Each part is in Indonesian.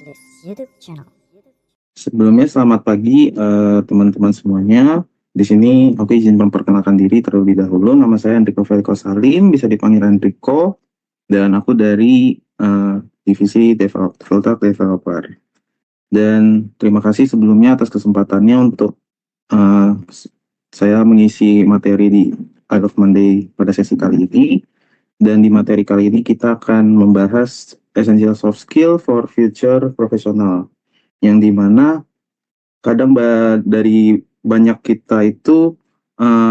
this YouTube channel. Sebelumnya selamat pagi teman-teman semuanya. Di sini aku izin memperkenalkan diri terlebih dahulu. Nama saya Enrico Felco Salim, bisa dipanggil Enrico, dan aku dari divisi Filter Developer. Dan terima kasih sebelumnya atas kesempatannya untuk saya mengisi materi di Art of Monday pada sesi kali ini. Dan di materi kali ini kita akan membahas essential soft skill for future professional, yang dimana kadang dari banyak kita itu,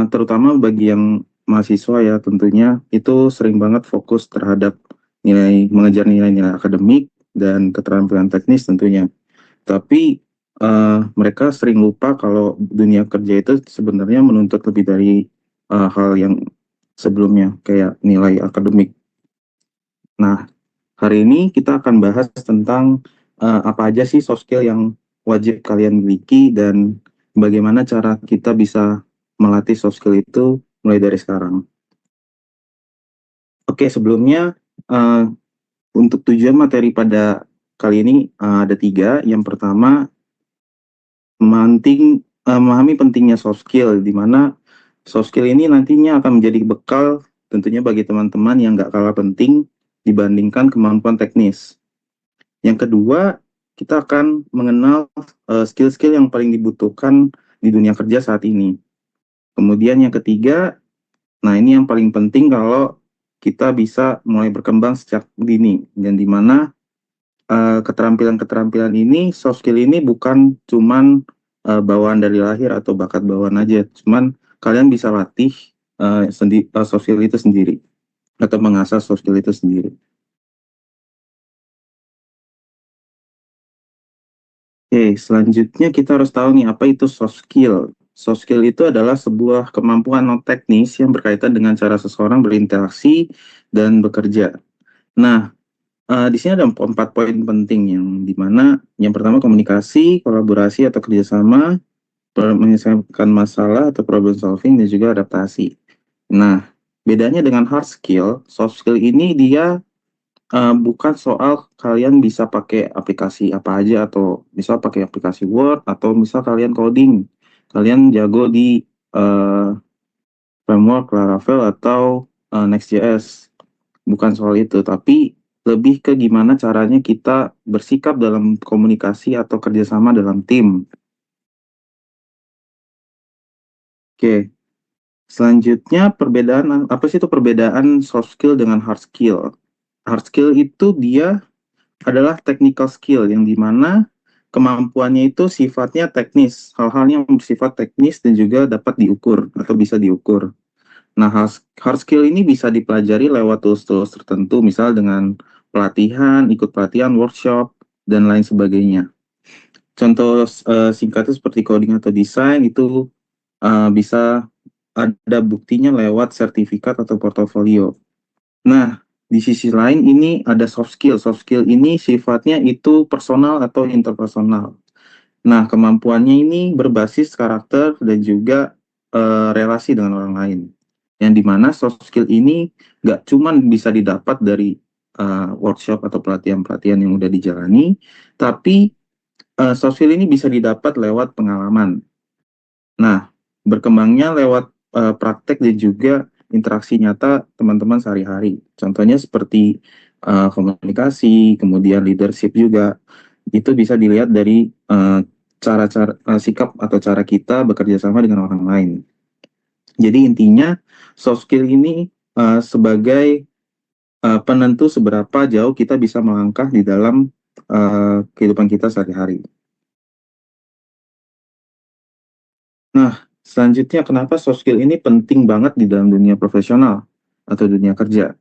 terutama bagi yang mahasiswa ya tentunya, itu sering banget fokus terhadap mengejar nilai-nilai akademik dan keterampilan teknis tentunya. Tapi mereka sering lupa kalau dunia kerja itu sebenarnya menuntut lebih dari hal yang sebelumnya, kayak nilai akademik. Nah, hari ini kita akan bahas tentang apa aja sih soft skill yang wajib kalian miliki dan bagaimana cara kita bisa melatih soft skill itu mulai dari sekarang. Oke, sebelumnya untuk tujuan materi pada kali ini ada 3. Yang pertama, memahami pentingnya soft skill, di mana soft skill ini nantinya akan menjadi bekal tentunya bagi teman-teman yang nggak kalah penting dibandingkan kemampuan teknis. Yang kedua, kita akan mengenal skill-skill yang paling dibutuhkan di dunia kerja saat ini. Kemudian yang ketiga, nah ini yang paling penting kalau kita bisa mulai berkembang sejak dini, dan di mana keterampilan-keterampilan ini, soft skill ini bukan cuman bawaan dari lahir atau bakat bawaan aja, cuman kalian bisa latih soft skill itu sendiri atau mengasah soft skill itu sendiri. Oke, selanjutnya kita harus tahu nih apa itu soft skill. Soft skill itu adalah sebuah kemampuan non teknis yang berkaitan dengan cara seseorang berinteraksi dan bekerja. Nah, di sini ada 4 poin penting, yang dimana yang pertama komunikasi, kolaborasi atau kerjasama, menyelesaikan masalah atau problem solving, dan juga adaptasi. Nah, bedanya dengan hard skill, soft skill ini dia bukan soal kalian bisa pakai aplikasi apa aja, atau misal pakai aplikasi Word, atau misal kalian coding, kalian jago di framework Laravel atau Next.js. Bukan soal itu, tapi lebih ke gimana caranya kita bersikap dalam komunikasi atau kerjasama dalam tim. Oke, selanjutnya apa sih itu perbedaan soft skill dengan hard skill? Hard skill itu dia adalah technical skill, yang dimana kemampuannya itu sifatnya teknis, hal-hal yang bersifat teknis dan juga dapat diukur atau bisa diukur. Nah, hard skill ini bisa dipelajari lewat tools-tools tertentu, misal dengan pelatihan, ikut pelatihan, workshop, dan lain sebagainya. Contoh singkatnya seperti coding atau desain itu bisa ada buktinya lewat sertifikat atau portofolio. Nah, di sisi lain ini ada soft skill. Soft skill ini sifatnya itu personal atau interpersonal. Nah, kemampuannya ini berbasis karakter dan juga relasi dengan orang lain. Yang dimana soft skill ini nggak cuma bisa didapat dari workshop atau pelatihan-pelatihan yang udah dijalani, tapi soft skill ini bisa didapat lewat pengalaman. Nah, berkembangnya lewat praktek dan juga interaksi nyata teman-teman sehari-hari. Contohnya seperti komunikasi, kemudian leadership juga. Itu bisa dilihat dari cara-cara sikap atau cara kita bekerja sama dengan orang lain. Jadi intinya soft skill ini sebagai penentu seberapa jauh kita bisa melangkah di dalam kehidupan kita sehari-hari. Nah, selanjutnya kenapa soft skill ini penting banget di dalam dunia profesional atau dunia kerja?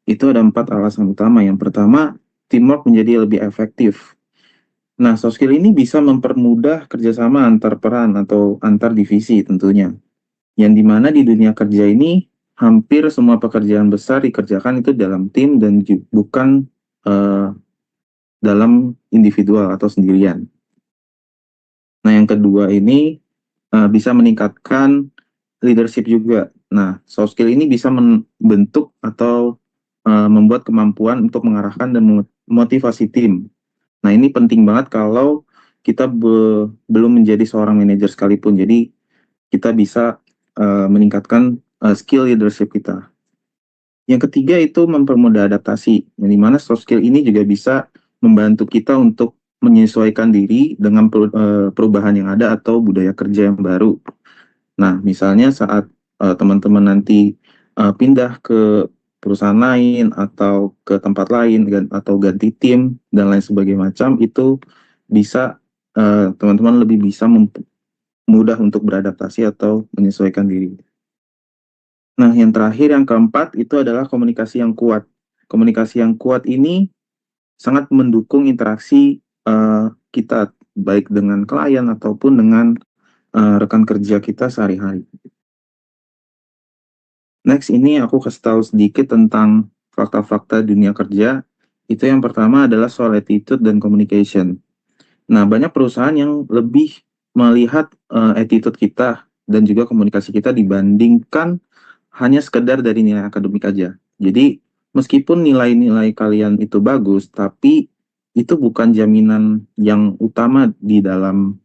Itu ada 4 alasan utama. Yang pertama, teamwork menjadi lebih efektif. Nah, soft skill ini bisa mempermudah kerjasama antar peran atau antar divisi tentunya. Yang dimana di dunia kerja ini hampir semua pekerjaan besar dikerjakan itu dalam tim dan bukan dalam individual atau sendirian. Nah, yang kedua ini bisa meningkatkan leadership juga. Nah, soft skill ini bisa membentuk atau membuat kemampuan untuk mengarahkan dan memotivasi tim. Nah, ini penting banget kalau kita belum menjadi seorang manajer sekalipun. Jadi, kita bisa meningkatkan skill leadership kita. Yang ketiga itu mempermudah adaptasi, yang dimana soft skill ini juga bisa membantu kita untuk menyesuaikan diri dengan perubahan yang ada atau budaya kerja yang baru. Nah, misalnya saat teman-teman nanti pindah ke perusahaan lain atau ke tempat lain atau ganti tim dan lain sebagainya macam, itu bisa teman-teman lebih bisa mudah untuk beradaptasi atau menyesuaikan diri. Nah, yang terakhir, yang keempat, itu adalah komunikasi yang kuat. Komunikasi yang kuat ini sangat mendukung interaksi kita, baik dengan klien ataupun dengan rekan kerja kita sehari-hari. Next, ini aku kasih tahu sedikit tentang fakta-fakta dunia kerja. Itu yang pertama adalah soal attitude dan communication. Nah, banyak perusahaan yang lebih melihat attitude kita dan juga komunikasi kita dibandingkan hanya sekedar dari nilai akademik aja. Jadi, meskipun nilai-nilai kalian itu bagus, tapi itu bukan jaminan yang utama di dalam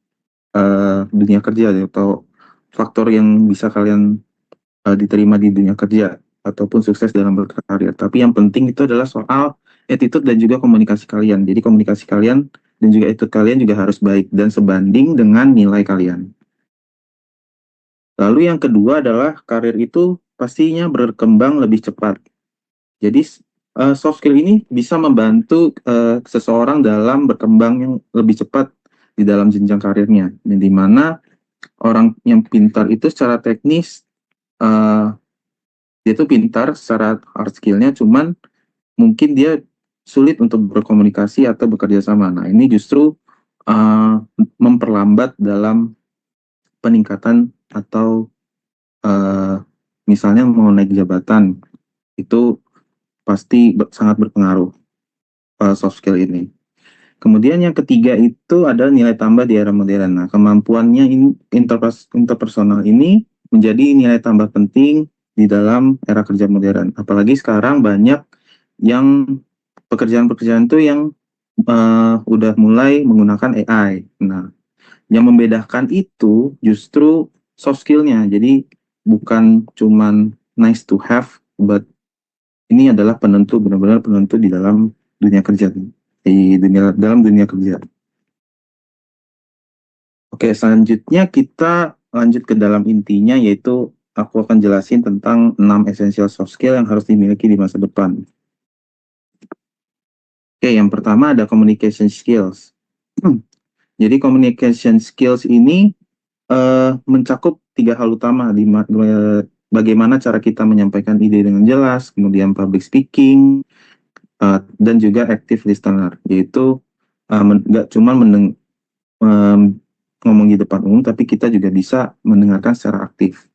dunia kerja atau faktor yang bisa kalian diterima di dunia kerja ataupun sukses dalam berkarir. Tapi yang penting itu adalah soal attitude dan juga komunikasi kalian. Jadi komunikasi kalian dan juga attitude kalian juga harus baik dan sebanding dengan nilai kalian. Lalu yang kedua adalah karir itu pastinya berkembang lebih cepat. Jadi soft skill ini bisa membantu seseorang dalam berkembang yang lebih cepat di dalam jenjang karirnya. Di mana orang yang pintar itu secara teknis dia tuh pintar secara hard skill-nya, cuman mungkin dia sulit untuk berkomunikasi atau bekerja sama. Nah, ini justru memperlambat dalam peningkatan atau misalnya mau naik jabatan, itu pasti sangat berpengaruh soft skill ini. Kemudian yang ketiga itu adalah nilai tambah di era modern. Nah, kemampuannya interpersonal ini menjadi nilai tambah penting di dalam era kerja modern. Apalagi sekarang banyak yang pekerjaan-pekerjaan itu yang udah mulai menggunakan AI. Nah, yang membedakan itu justru soft skill-nya. Jadi bukan cuman nice to have, but ini adalah penentu, benar-benar penentu di dalam dunia kerja, dalam dunia kerja. Oke, selanjutnya kita lanjut ke dalam intinya, yaitu aku akan jelasin tentang 6 essential soft skill yang harus dimiliki di masa depan. Oke, yang pertama ada communication skills. Jadi communication skills ini mencakup 3 hal utama, bagaimana cara kita menyampaikan ide dengan jelas, kemudian public speaking, dan juga active listener, yaitu nggak cuma ngomong di depan umum, tapi kita juga bisa mendengarkan secara aktif.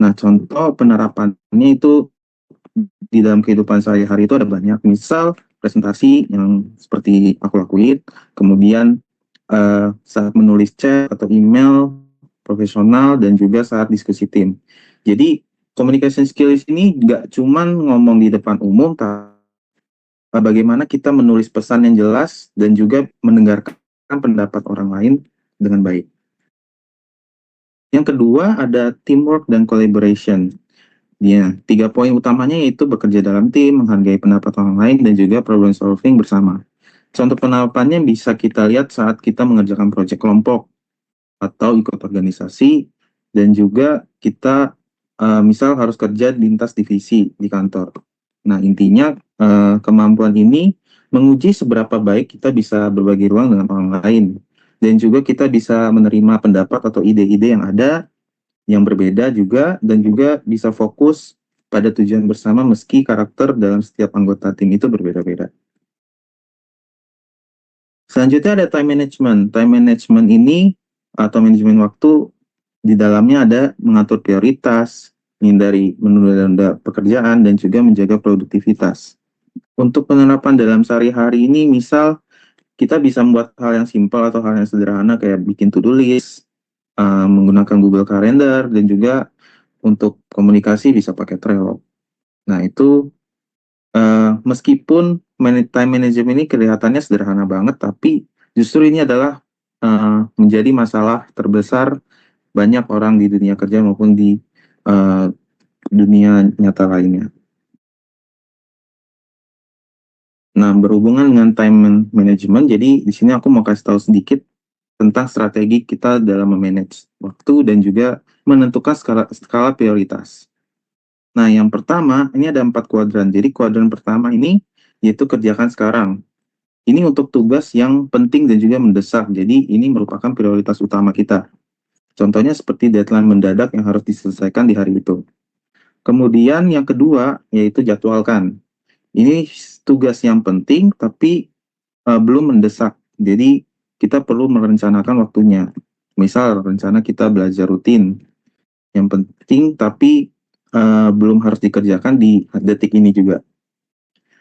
Nah, contoh penerapannya itu di dalam kehidupan sehari-hari itu ada banyak. Misal presentasi yang seperti aku lakuin, kemudian saat menulis chat atau email profesional, dan juga saat diskusi tim. Jadi communication skills ini nggak cuman ngomong di depan umum, tapi bagaimana kita menulis pesan yang jelas dan juga mendengarkan pendapat orang lain dengan baik. Yang kedua ada teamwork dan collaboration. Ya, 3 poin utamanya yaitu bekerja dalam tim, menghargai pendapat orang lain, dan juga problem solving bersama. Contoh penerapannya bisa kita lihat saat kita mengerjakan proyek kelompok atau ikut organisasi, dan juga kita misal harus kerja lintas divisi di kantor. Nah, intinya kemampuan ini menguji seberapa baik kita bisa berbagi ruang dengan orang lain, dan juga kita bisa menerima pendapat atau ide-ide yang ada yang berbeda juga, dan juga bisa fokus pada tujuan bersama meski karakter dalam setiap anggota tim itu berbeda-beda. Selanjutnya ada time management. Time management ini atau manajemen waktu, di dalamnya ada mengatur prioritas, menghindari menunda-nunda pekerjaan, dan juga menjaga produktivitas. Untuk penerapan dalam sehari-hari ini, misal kita bisa membuat hal yang simpel atau hal yang sederhana kayak bikin to-do list, menggunakan Google Calendar, dan juga untuk komunikasi bisa pakai Trello. Nah, itu Meskipun time management ini kelihatannya sederhana banget, tapi justru ini adalah menjadi masalah terbesar banyak orang di dunia kerja maupun di uh, dunia nyata lainnya. Nah, berhubungan dengan time management, jadi di sini aku mau kasih tahu sedikit tentang strategi kita dalam memanage waktu dan juga menentukan skala prioritas. Nah, yang pertama, ini ada 4 kuadran. Jadi, kuadran pertama ini yaitu kerjakan sekarang. Ini untuk tugas yang penting dan juga mendesak. Jadi, ini merupakan prioritas utama kita. Contohnya seperti deadline mendadak yang harus diselesaikan di hari itu. Kemudian yang kedua, yaitu jadwalkan. Ini tugas yang penting, tapi belum mendesak. Jadi, kita perlu merencanakan waktunya. Misal, rencana kita belajar rutin yang penting, tapi belum harus dikerjakan di detik ini juga.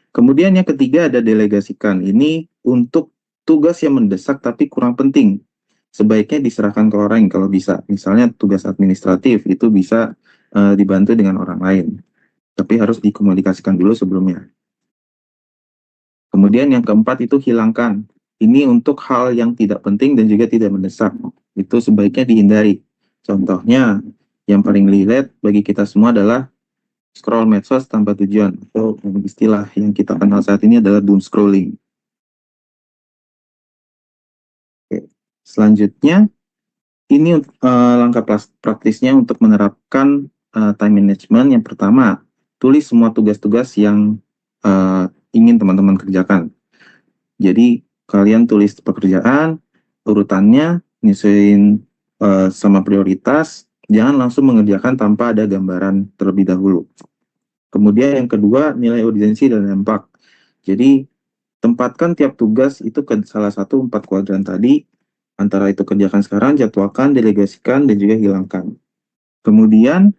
Kemudian yang ketiga ada delegasikan. Ini untuk tugas yang mendesak tapi kurang penting. Sebaiknya diserahkan ke orang kalau bisa. Misalnya tugas administratif itu bisa dibantu dengan orang lain. Tapi harus dikomunikasikan dulu sebelumnya. Kemudian yang keempat itu hilangkan. Ini untuk hal yang tidak penting dan juga tidak mendesak. Itu sebaiknya dihindari. Contohnya, yang paling relate bagi kita semua adalah scroll medsos tanpa tujuan. Atau istilah yang kita kenal saat ini adalah doom scrolling. Oke. Selanjutnya, ini langkah praktisnya untuk menerapkan time management. Yang pertama, tulis semua tugas-tugas yang ingin teman-teman kerjakan. Jadi kalian tulis pekerjaan, urutannya, nyesuaiin sama prioritas, jangan langsung mengerjakan tanpa ada gambaran terlebih dahulu. Kemudian yang kedua, nilai urgensi dan dampak. Jadi tempatkan tiap tugas itu ke salah satu 4 kuadran tadi, antara itu kerjakan sekarang, jadwalkan, delegasikan, dan juga hilangkan. Kemudian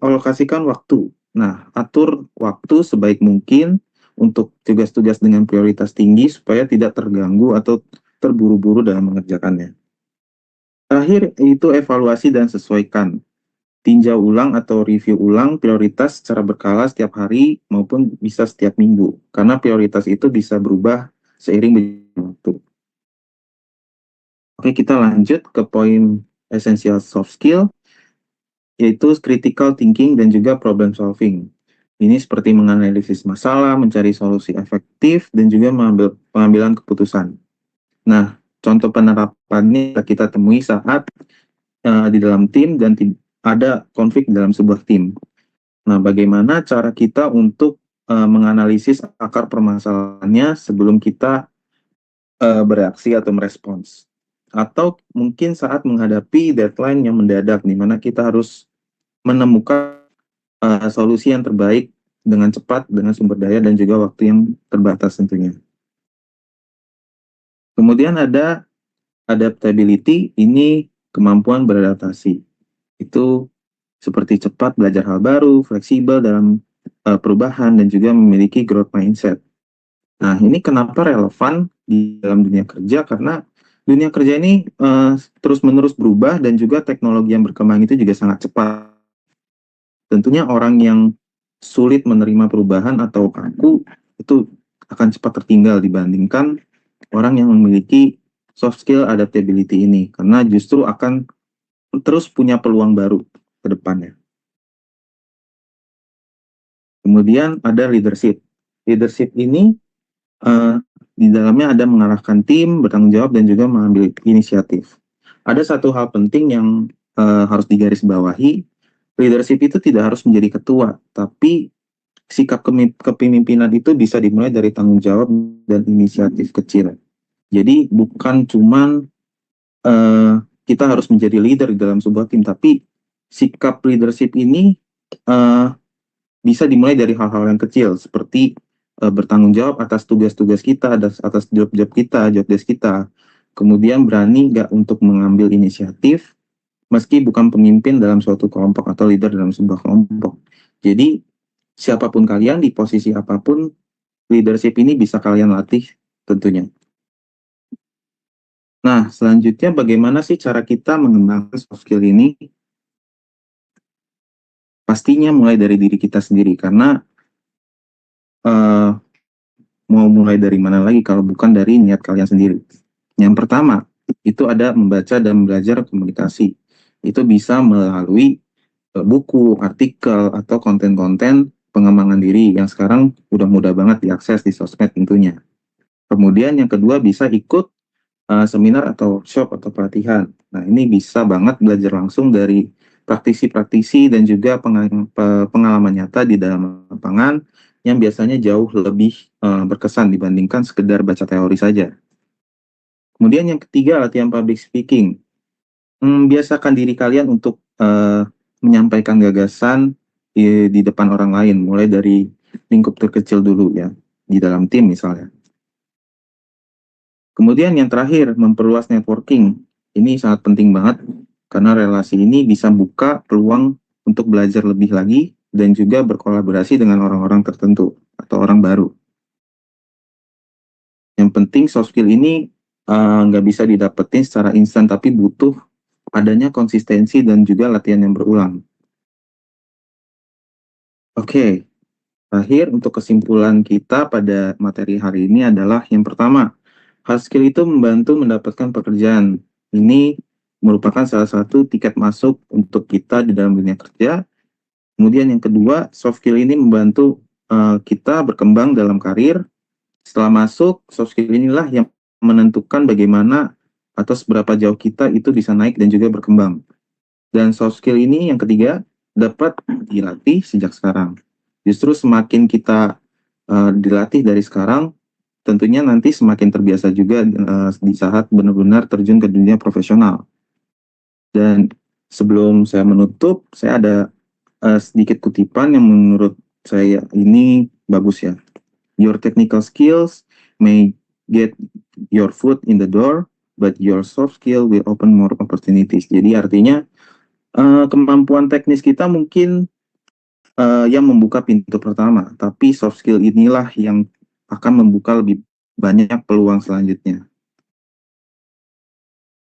alokasikan waktu. Nah, atur waktu sebaik mungkin untuk tugas-tugas dengan prioritas tinggi supaya tidak terganggu atau terburu-buru dalam mengerjakannya. Terakhir, itu evaluasi dan sesuaikan. Tinjau ulang atau review ulang prioritas secara berkala setiap hari maupun bisa setiap minggu. Karena prioritas itu bisa berubah seiring berjalannya waktu. Oke, kita lanjut ke poin essential soft skill, yaitu critical thinking dan juga problem solving. Ini seperti menganalisis masalah, mencari solusi efektif, dan juga pengambilan keputusan. Nah, contoh penerapannya kita temui saat di dalam tim dan ada konflik dalam sebuah tim. Nah, bagaimana cara kita untuk menganalisis akar permasalahannya sebelum kita bereaksi atau merespons. Atau mungkin saat menghadapi deadline yang mendadak, di mana kita harus menemukan solusi yang terbaik dengan cepat, dengan sumber daya, dan juga waktu yang terbatas tentunya. Kemudian ada adaptability, ini kemampuan beradaptasi. Itu seperti cepat belajar hal baru, fleksibel dalam perubahan, dan juga memiliki growth mindset. Nah, ini kenapa relevan di dalam dunia kerja? Karena dunia kerja ini terus-menerus berubah dan juga teknologi yang berkembang itu juga sangat cepat. Tentunya orang yang sulit menerima perubahan atau kaku itu akan cepat tertinggal dibandingkan orang yang memiliki soft skill adaptability ini, karena justru akan terus punya peluang baru ke depannya. Kemudian ada leadership. Leadership ini di dalamnya ada mengarahkan tim, bertanggung jawab, dan juga mengambil inisiatif. Ada satu hal penting yang harus digarisbawahi, leadership itu tidak harus menjadi ketua, tapi sikap kepemimpinan itu bisa dimulai dari tanggung jawab dan inisiatif kecil. Jadi bukan cuman kita harus menjadi leader dalam sebuah tim, tapi sikap leadership ini bisa dimulai dari hal-hal yang kecil, seperti bertanggung jawab atas tugas-tugas kita, atas job-job kita, job desk kita. Kemudian berani nggak untuk mengambil inisiatif, meski bukan pemimpin dalam suatu kelompok atau leader dalam sebuah kelompok. Jadi, siapapun kalian, di posisi apapun, leadership ini bisa kalian latih tentunya. Nah, selanjutnya bagaimana sih cara kita mengembangkan soft skill ini? Pastinya mulai dari diri kita sendiri, karena mau mulai dari mana lagi kalau bukan dari niat kalian sendiri. Yang pertama, itu ada membaca dan belajar komunikasi. Itu bisa melalui buku, artikel, atau konten-konten pengembangan diri yang sekarang udah mudah banget diakses di sosmed tentunya. Kemudian yang kedua bisa ikut seminar atau workshop atau pelatihan. Nah, ini bisa banget belajar langsung dari praktisi-praktisi dan juga pengalaman nyata di dalam lapangan yang biasanya jauh lebih berkesan dibandingkan sekedar baca teori saja. Kemudian yang ketiga, latihan public speaking. Biasakan diri kalian untuk menyampaikan gagasan di depan orang lain, mulai dari lingkup terkecil dulu ya, di dalam tim misalnya. Kemudian yang terakhir, memperluas networking. Ini sangat penting banget karena relasi ini bisa buka peluang untuk belajar lebih lagi dan juga berkolaborasi dengan orang-orang tertentu atau orang baru. Yang penting soft skill ini nggak bisa didapetin secara instan, tapi butuh adanya konsistensi dan juga latihan yang berulang. Oke, terakhir untuk kesimpulan kita pada materi hari ini adalah yang pertama, hard skill itu membantu mendapatkan pekerjaan. Ini merupakan salah satu tiket masuk untuk kita di dalam dunia kerja. Kemudian yang kedua, soft skill ini membantu kita berkembang dalam karir. Setelah masuk, soft skill inilah yang menentukan bagaimana atau seberapa jauh kita itu bisa naik dan juga berkembang. Dan soft skill ini yang ketiga dapat dilatih sejak sekarang. Justru semakin kita dilatih dari sekarang, tentunya nanti semakin terbiasa juga di saat benar-benar terjun ke dunia profesional. Dan sebelum saya menutup, saya ada sedikit kutipan yang menurut saya ini bagus ya. Your technical skills may get your foot in the door, but your soft skill will open more opportunities. Jadi artinya kemampuan teknis kita mungkin yang membuka pintu pertama, tapi soft skill inilah yang akan membuka lebih banyak peluang selanjutnya.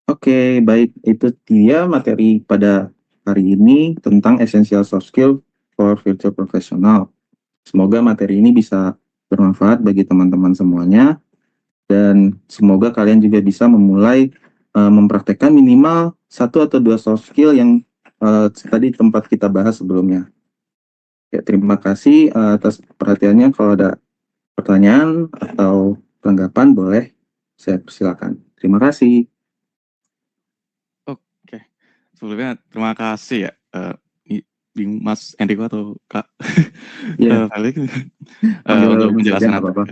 Oke, baik. Itu dia materi pada hari ini tentang essential soft skill for future professional. Semoga materi ini bisa bermanfaat bagi teman-teman semuanya, dan semoga kalian juga bisa memulai mempraktekkan minimal 1 atau 2 soft skill yang tadi tempat kita bahas sebelumnya. Ya, terima kasih atas perhatiannya. Kalau ada pertanyaan atau tanggapan, boleh saya persilakan. Terima kasih. Oke, sebelumnya terima kasih ya, Mas Enrico atau Kak Ya, Felix untuk panggil saja penjelasan nggak apa-apa.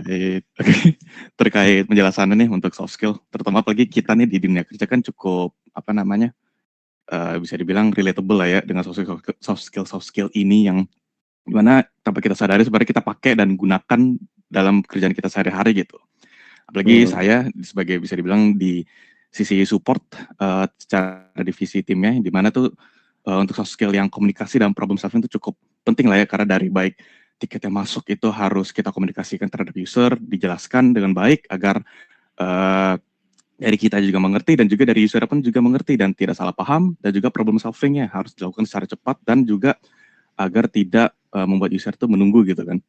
terkait penjelasannya nih untuk soft skill, terutama apalagi kita nih di dunia kerja kan cukup apa namanya bisa dibilang relatable lah ya dengan soft skill ini yang dimana tanpa kita sadari sebenarnya kita pakai dan gunakan dalam kerjaan kita sehari-hari gitu. Apalagi saya sebagai bisa dibilang di sisi support secara divisi timnya, di mana tuh untuk soft skill yang komunikasi dan problem solving itu cukup penting lah ya, karena dari baik tiket yang masuk itu harus kita komunikasikan terhadap user, dijelaskan dengan baik agar dari kita juga mengerti dan juga dari user pun juga mengerti dan tidak salah paham, dan juga problem solvingnya harus dilakukan secara cepat dan juga agar tidak membuat user tuh menunggu gitu kan.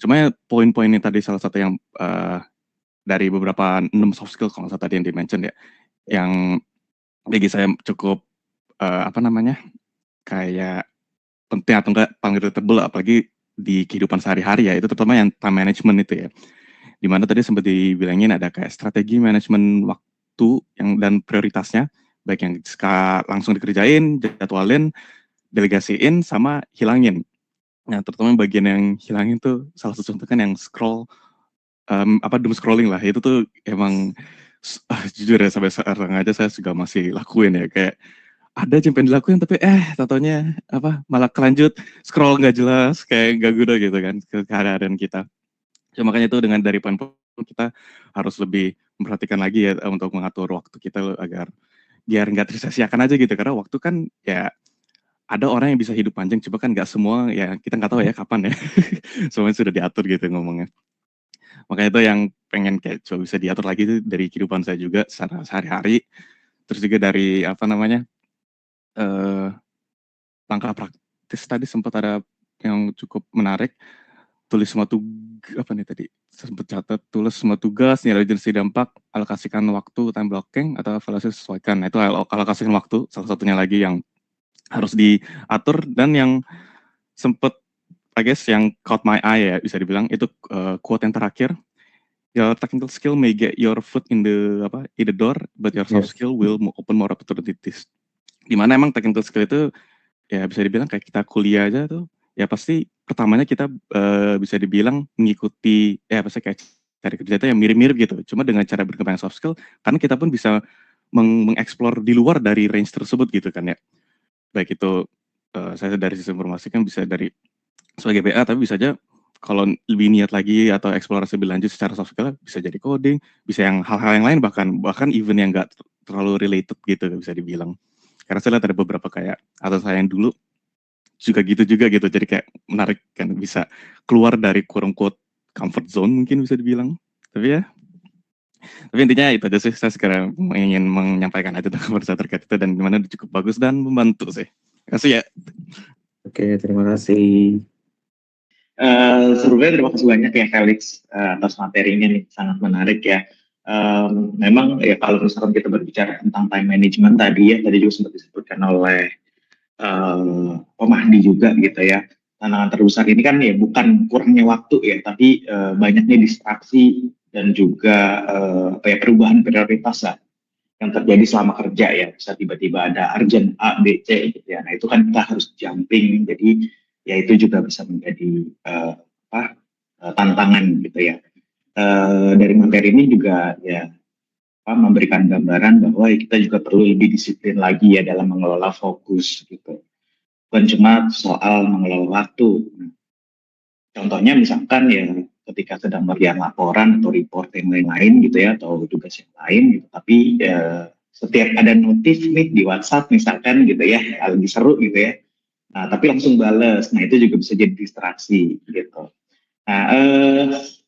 Cuma ya, poin-poinnya tadi salah satu yang dari beberapa 6 soft skill kalau tadi yang di-mention ya, yang bagi saya cukup apa namanya, kayak penting atau enggak paling relatable apalagi di kehidupan sehari-hari ya, itu terutama yang time management itu ya. Di mana tadi sempat dibilangin ada kayak strategi manajemen waktu yang dan prioritasnya, baik yang langsung dikerjain, jadwalin, delegasiin, sama hilangin. Nah, terutama bagian yang hilangin tuh salah satu contoh kan yang doom scrolling lah, itu tuh emang jujur ya sampai sekarang aja saya juga masih lakuin ya, kayak ada aja yang pengen dilakuin tapi taunya malah kelanjut scroll nggak jelas, kayak nggak guna gitu kan ke keadaan kita. So, makanya itu dengan dari poin-poin kita harus lebih memperhatikan lagi ya untuk mengatur waktu kita agar biar nggak tersia-siakan aja gitu, karena waktu kan ya ada orang yang bisa hidup panjang, coba kan nggak semua ya, kita nggak tahu ya kapan ya. Semuanya sudah diatur gitu ngomongnya. Makanya itu yang pengen kayak coba bisa diatur lagi itu dari kehidupan saya juga secara sehari-hari. Terus juga dari langkah praktis tadi sempat ada yang cukup menarik. tulis semua apa nih tadi, sempet catat, tulis semua tugas, nilai urgensi dampak, alokasikan waktu, time blocking, atau evaluasi sesuaikan. Nah, itu alokasikan waktu, salah satunya lagi yang harus diatur, dan yang sempet, I guess, yang caught my eye ya, bisa dibilang, itu quote yang terakhir, your technical skill may get your foot in the door, but your soft Yes. skill will open more opportunities. Dimana emang technical skill itu, ya bisa dibilang kayak kita kuliah aja tuh, ya pasti pertamanya kita bisa dibilang mengikuti, ya pasti kayak cari kerja itu yang mirip-mirip gitu. Cuma dengan cara berkembang soft skill, karena kita pun bisa mengeksplor di luar dari range tersebut gitu kan ya. Baik itu saya dari sisi informasi kan bisa dari sebagai BA, tapi bisa aja kalau lebih niat lagi atau eksplorasi lebih lanjut secara soft skill bisa jadi coding, bisa yang hal-hal yang lain, bahkan even yang nggak terlalu related gitu bisa dibilang. Karena saya lihat ada beberapa kayak atau saya yang dulu juga gitu juga gitu. Jadi kayak menarik kan, bisa keluar dari quote unquote comfort zone mungkin bisa dibilang. Tapi intinya itu aja sih, saya sekarang ingin menyampaikan aja tentang saya terkait itu, dan dimana cukup bagus dan membantu sih. Terima kasih ya. Oke, terima kasih. Sebelumnya terima kasih banyak ya Felix atas materinya nih, sangat menarik ya. Memang ya kalau misalkan kita berbicara tentang time management tadi juga sempat disebutkan oleh Pak Mahdi juga gitu ya. Tantangan terbesar ini kan ya bukan kurangnya waktu ya, tapi banyaknya distraksi dan juga perubahan prioritas lah yang terjadi selama kerja ya. Bisa tiba-tiba ada urgent A, B, C gitu ya. Nah itu kan kita harus jumping, jadi ya itu juga bisa menjadi tantangan gitu ya. Dari materi ini juga ya memberikan gambaran bahwa kita juga perlu lebih disiplin lagi ya dalam mengelola fokus gitu. Bukan cuma soal mengelola waktu. Contohnya misalkan ya ketika sedang melihat laporan atau report yang lain-lain gitu ya, atau tugas yang lain gitu, tapi setiap ada notif nih di WhatsApp misalkan gitu ya, lagi seru gitu ya, nah tapi langsung bales, nah itu juga bisa jadi distraksi gitu. Nah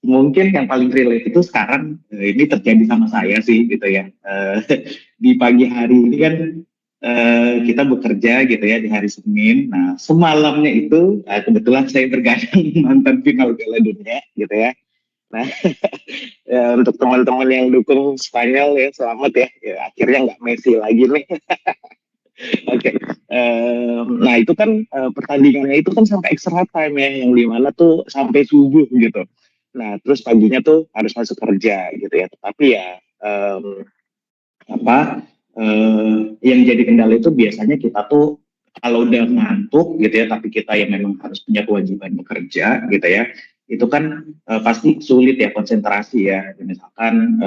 mungkin yang paling relate itu sekarang ini terjadi sama saya sih gitu ya, di pagi hari ini kan kita bekerja gitu ya di hari Senin. Nah semalamnya itu kebetulan saya bergadang nonton final Piala Dunia gitu ya. Nah ya, untuk teman-teman yang dukung Spanyol ya selamat ya, akhirnya nggak Messi lagi nih. Oke, nah itu kan pertandingannya itu kan sampai extra time ya, yang dimana tuh sampai subuh gitu. Nah terus paginya tuh harus masuk kerja gitu ya. Tapi ya yang jadi kendala itu biasanya kita tuh kalau udah ngantuk gitu ya, tapi kita yang memang harus punya kewajiban bekerja gitu ya, itu kan pasti sulit ya konsentrasi ya. Misalkan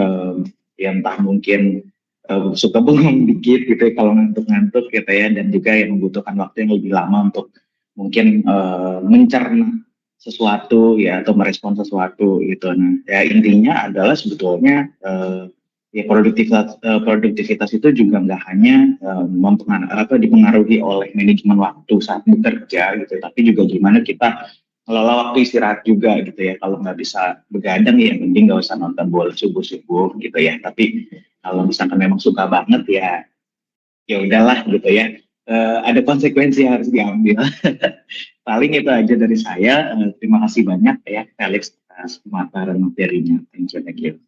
yang entah mungkin suka bengong dikit gitu ya kalau ngantuk-ngantuk gitu ya, dan juga yang membutuhkan waktu yang lebih lama untuk mungkin mencerna sesuatu ya atau merespon sesuatu gitu. Nah ya intinya adalah sebetulnya ya produktivitas itu juga nggak hanya dipengaruhi oleh manajemen waktu saat bekerja gitu, tapi juga gimana kita ngelola waktu istirahat juga gitu ya. Kalau nggak bisa begadang ya mending nggak usah nonton bola subuh-subuh gitu ya. Tapi kalau misalkan memang suka banget ya ya udahlah gitu ya. Ada konsekuensi yang harus diambil. Paling itu aja dari saya. Terima kasih banyak ya Felix atas pemaparan materinya. Thank you.